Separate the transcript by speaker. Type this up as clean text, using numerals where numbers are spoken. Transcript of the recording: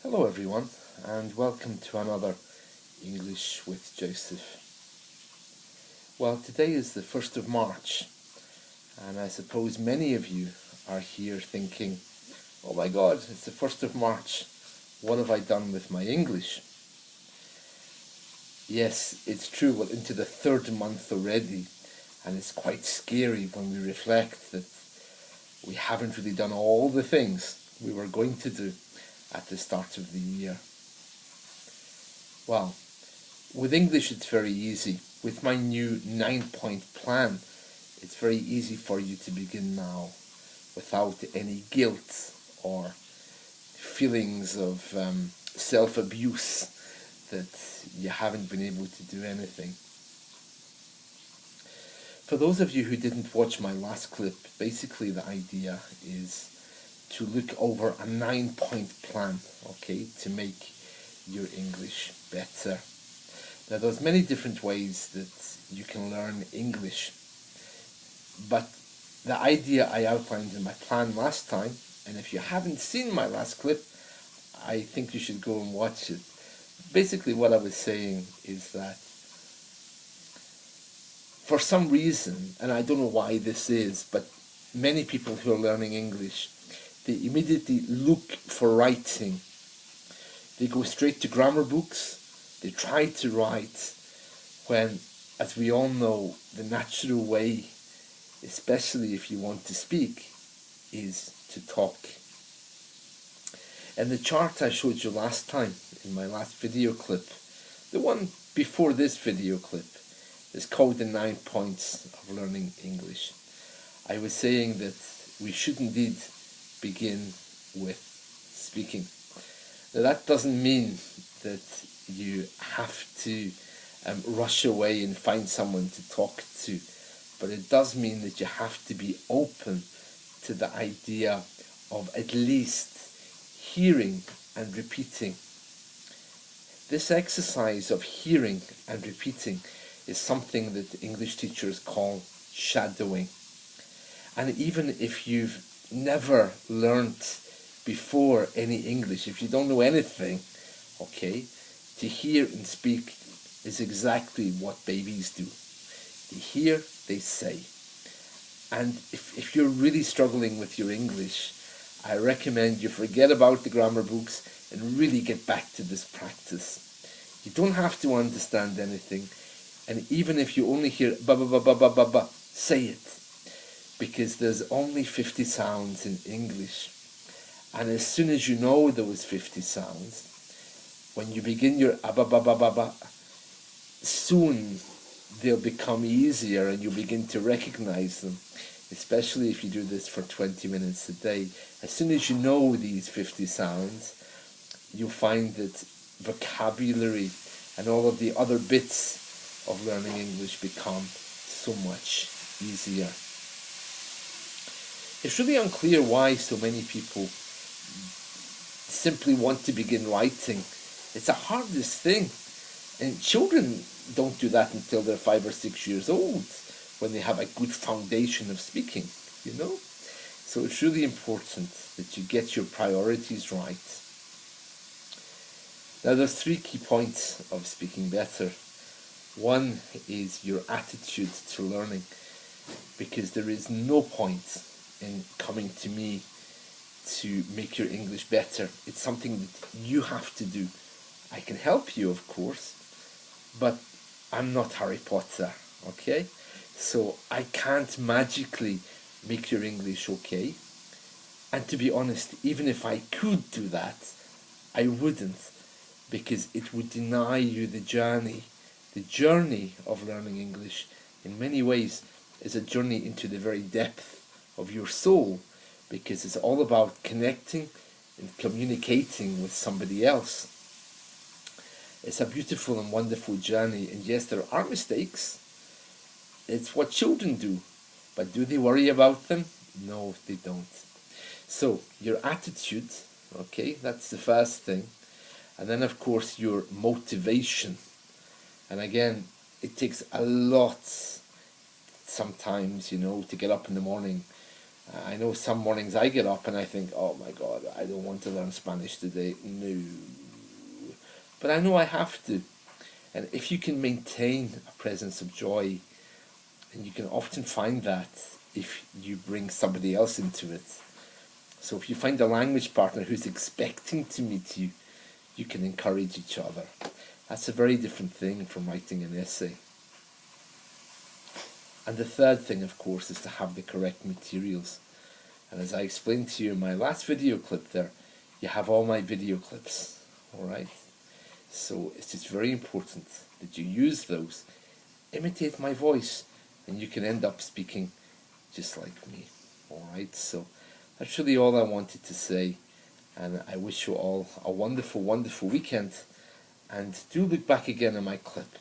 Speaker 1: Hello everyone, and welcome to another English with Joseph. Well, today is the 1st of March, and I suppose many of you are here thinking, oh my God, it's the 1st of March, what have I done with my English? Yes, it's true, we're into the third month already, and it's quite scary when we reflect that we haven't really done all the things we were going to do at the start of the year. Well, with English it's very easy. With my new 9-point plan, it's very easy for you to begin now without any guilt or feelings of self-abuse that you haven't been able to do anything. For those of you who didn't watch my last clip, basically the idea is to look over a 9-point plan, okay, to make your English better. Now there's many different ways that you can learn English, but the idea I outlined in my plan last time, and if you haven't seen my last clip, I think you should go and watch it. Basically what I was saying is that for some reason, and I don't know why this is, but many people who are learning English, they immediately look for writing. They go straight to grammar books. They try to write when, as we all know, the natural way, especially if you want to speak, is to talk. And the chart I showed you last time in my last video clip, the one before this video clip, is called the 9 points of learning English. I was saying that we should indeed begin with speaking. Now that doesn't mean that you have to rush away and find someone to talk to, but it does mean that you have to be open to the idea of at least hearing and repeating. This exercise of hearing and repeating is something that English teachers call shadowing. And even if you've never learnt before any English, if you don't know anything, okay, to hear and speak is exactly what babies do. They hear, they say. And if you're really struggling with your English, I recommend you forget about the grammar books and really get back to this practice. You don't have to understand anything, and even if you only hear ba ba ba ba ba ba ba, say it. Because there's only 50 sounds in English. And as soon as you know those 50 sounds, when you begin your ba ba ba ba ba, soon they'll become easier and you begin to recognize them, especially if you do this for 20 minutes a day. As soon as you know these 50 sounds, you'll find that vocabulary and all of the other bits of learning English become so much easier. It's really unclear why so many people simply want to begin writing. It's the hardest thing. And children don't do that until they're 5 or 6 years old, when they have a good foundation of speaking, you know? So it's really important that you get your priorities right. Now there's 3 key points of speaking better. One is your attitude to learning, because there is no point in coming to me to make your English better. It's something that you have to do. I can help you, of course, but I'm not Harry Potter, okay? So I can't magically make your English okay. And to be honest, even if I could do that, I wouldn't, because it would deny you the journey. The journey of learning English, in many ways, is a journey into the very depth of your soul, because it's all about connecting and communicating with somebody else. It's a beautiful and wonderful journey, and yes, there are mistakes. It's what children do, but do they worry about them? No, they don't. So, your attitude, okay, that's the first thing. And then, of course, your motivation. And again, it takes a lot sometimes, you know, to get up in the morning I know some mornings I get up and I think, oh my God, I don't want to learn Spanish today. No. But I know I have to. And if you can maintain a presence of joy, and you can often find that if you bring somebody else into it. So if you find a language partner who's expecting to meet you, you can encourage each other. That's a very different thing from writing an essay. And the third thing, of course, is to have the correct materials. And as I explained to you in my last video clip there, you have all my video clips, alright? So it's just very important that you use those. Imitate my voice, and you can end up speaking just like me, alright? So that's really all I wanted to say, and I wish you all a wonderful, wonderful weekend, and do look back again at my clip.